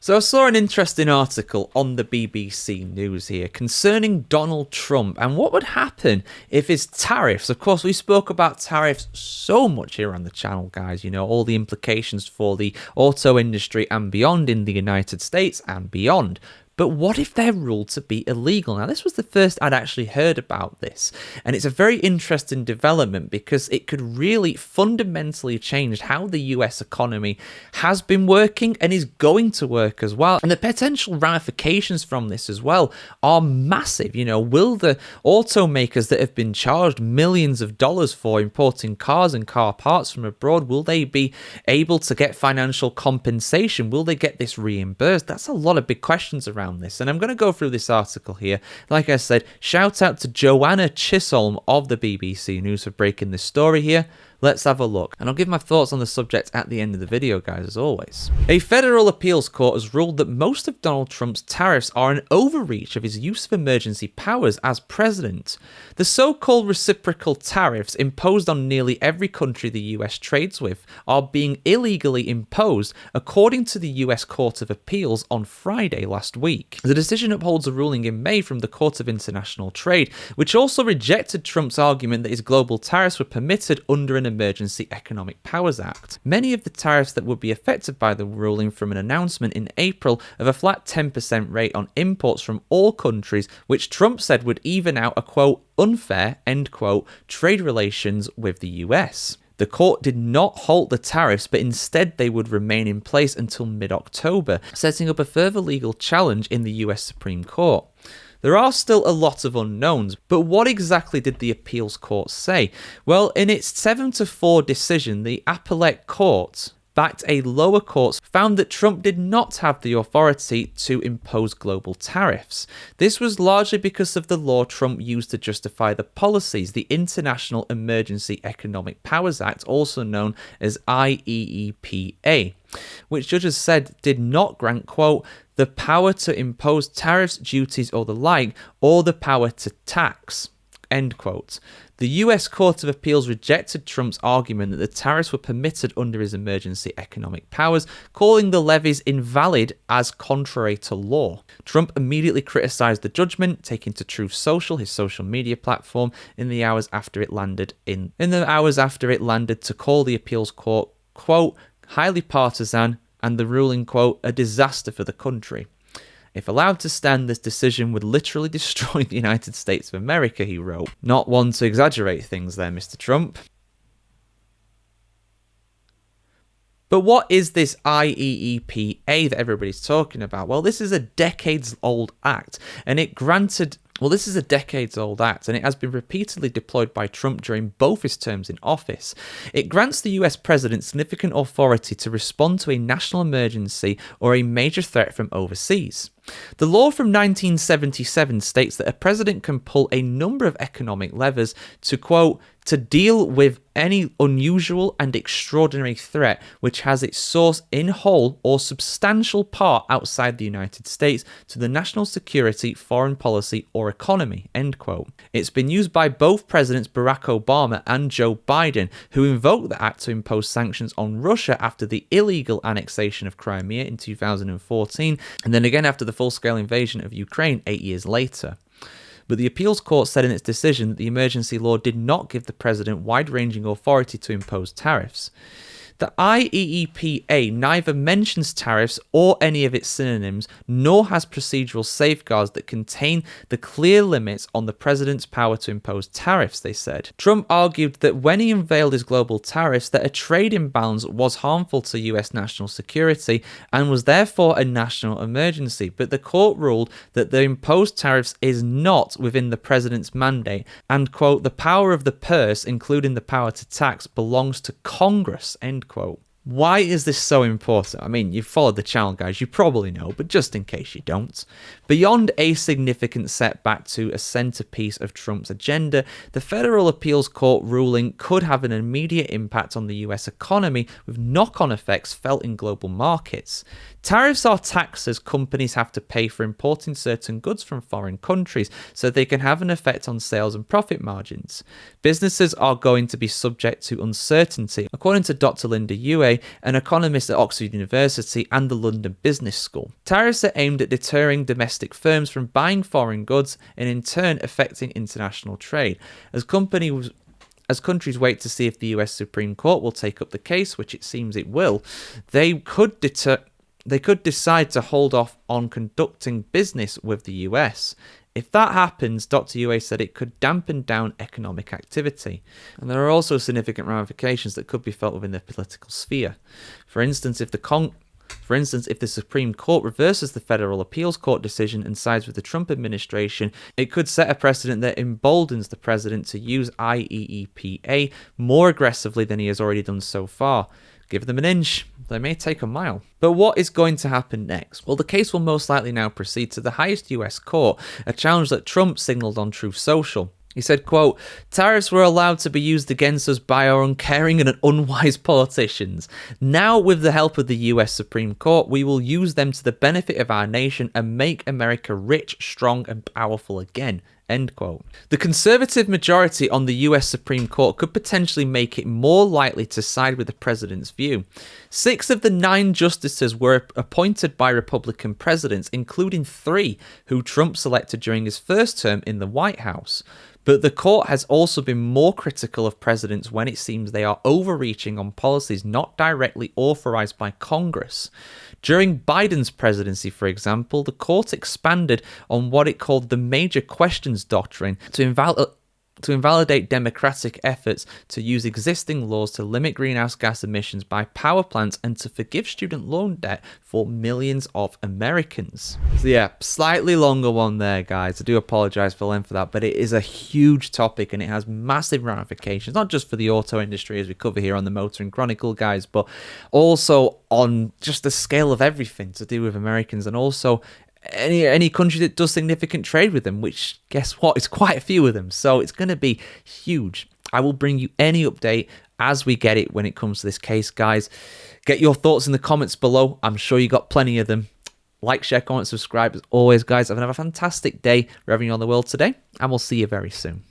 So I saw an interesting article on the BBC News here concerning Donald Trump and what would happen if his tariffs, of course we spoke about tariffs so much here on the channel guys, you know, all the implications for the auto industry and beyond in the United States and beyond. But what if they're ruled to be illegal? Now, this was the first I'd actually heard about this, and it's a very interesting development because it could really fundamentally change how the US economy has been working and is going to work as well. And the potential ramifications from this as well are massive. You know, will the automakers that have been charged millions of dollars for importing cars and car parts from abroad, will they be able to get financial compensation? Will they get this reimbursed? That's a lot of big questions around this, and I'm going to go through this article here. Like I said, shout out to Joanna Chisholm of the BBC News for breaking this story here. Let's have a look, and I'll give my thoughts on the subject at the end of the video, guys, as always. A federal appeals court has ruled that most of Donald Trump's tariffs are an overreach of his use of emergency powers as president. The so-called reciprocal tariffs imposed on nearly every country the US trades with are being illegally imposed, according to the US Court of Appeals on Friday last week. The decision upholds a ruling in May from the Court of International Trade, which also rejected Trump's argument that his global tariffs were permitted under an Emergency Economic Powers Act. Many of the tariffs that would be affected by the ruling from an announcement in April of a flat 10% rate on imports from all countries, which Trump said would even out a quote unfair end quote trade relations with the US. The court did not halt the tariffs, but instead they would remain in place until mid-October, setting up a further legal challenge in the US Supreme Court. There are still a lot of unknowns, but what exactly did the appeals court say? Well, in its 7-4 decision, the appellate court backed a lower court found that Trump did not have the authority to impose global tariffs. This was largely because of the law Trump used to justify the policies, the International Emergency Economic Powers Act, also known as IEEPA, which judges said did not grant, quote, the power to impose tariffs, duties, or the like, or the power to tax, end quote. The US Court of Appeals rejected Trump's argument that the tariffs were permitted under his emergency economic powers, calling the levies invalid as contrary to law. Trump immediately criticized the judgment, taking to Truth Social, his social media platform, in the hours after it landed to call the appeals court, quote, highly partisan, and the ruling, quote, a disaster for the country. If allowed to stand, this decision would literally destroy the United States of America, he wrote. Not one to exaggerate things there, Mr. Trump. But what is this IEEPA that everybody's talking about? Well, this is a decades-old act, and it granted... this is a decades-old act, and it has been repeatedly deployed by Trump during both his terms in office. It grants the US president significant authority to respond to a national emergency or a major threat from overseas. The law from 1977 states that a president can pull a number of economic levers to, quote, to deal with any unusual and extraordinary threat which has its source in whole or substantial part outside the United States to the national security, foreign policy, or economy, end quote. It's been used by both presidents Barack Obama and Joe Biden, who invoked the act to impose sanctions on Russia after the illegal annexation of Crimea in 2014, and then again after the full-scale invasion of Ukraine 8 years later. But the appeals court said in its decision that the emergency law did not give the president wide-ranging authority to impose tariffs. The IEEPA neither mentions tariffs or any of its synonyms, nor has procedural safeguards that contain the clear limits on the president's power to impose tariffs, they said. Trump argued that when he unveiled his global tariffs, that a trade imbalance was harmful to US national security and was therefore a national emergency, but the court ruled that the imposed tariffs is not within the president's mandate and, quote, the power of the purse, including the power to tax, belongs to Congress, end quote. Why is this so important? I mean, you've followed the channel, guys, you probably know, but just in case you don't. Beyond a significant setback to a centerpiece of Trump's agenda, the federal appeals court ruling could have an immediate impact on the US economy with knock-on effects felt in global markets. Tariffs are taxes companies have to pay for importing certain goods from foreign countries so they can have an effect on sales and profit margins. Businesses are going to be subject to uncertainty, according to Dr. Linda Yue, an economist at Oxford University and the London Business School. Tariffs are aimed at deterring domestic firms from buying foreign goods and in turn affecting international trade. As countries wait to see if the US Supreme Court will take up the case, which it seems it will, they could decide to hold off on conducting business with the US. If that happens, Dr. Yue said it could dampen down economic activity. And there are also significant ramifications that could be felt within the political sphere. For instance, if the Supreme Court reverses the Federal Appeals Court decision and sides with the Trump administration, it could set a precedent that emboldens the president to use IEEPA more aggressively than he has already done so far. Give them an inch, they may take a mile. But what is going to happen next? Well, the case will most likely now proceed to the highest US court, a challenge that Trump signalled on Truth Social. He said, quote, "Tariffs were allowed to be used against us by our uncaring and unwise politicians. Now, with the help of the US Supreme Court, we will use them to the benefit of our nation and make America rich, strong, and powerful again." End quote. The conservative majority on the US Supreme Court could potentially make it more likely to side with the president's view. 6 of the 9 justices were appointed by Republican presidents, including 3 who Trump selected during his first term in the White House. But the court has also been more critical of presidents when it seems they are overreaching on policies not directly authorized by Congress. During Biden's presidency, for example, the court expanded on what it called the major questions doctrine to invalidate democratic efforts to use existing laws to limit greenhouse gas emissions by power plants and to forgive student loan debt for millions of Americans. So yeah, slightly longer one there, guys. I do apologize for the length of that, but it is a huge topic and it has massive ramifications, not just for the auto industry as we cover here on the Motoring Chronicle, guys, but also on just the scale of everything to do with Americans and also any country that does significant trade with them, which, guess what, is quite a few of them. So it's going to be huge. I will bring you any update as we get it when it comes to this case, guys. Get your thoughts in the comments below. I'm sure you got plenty of them. Like, share, comment, subscribe. As always, guys, have a fantastic day wherever you're in the world today, and we'll see you very soon.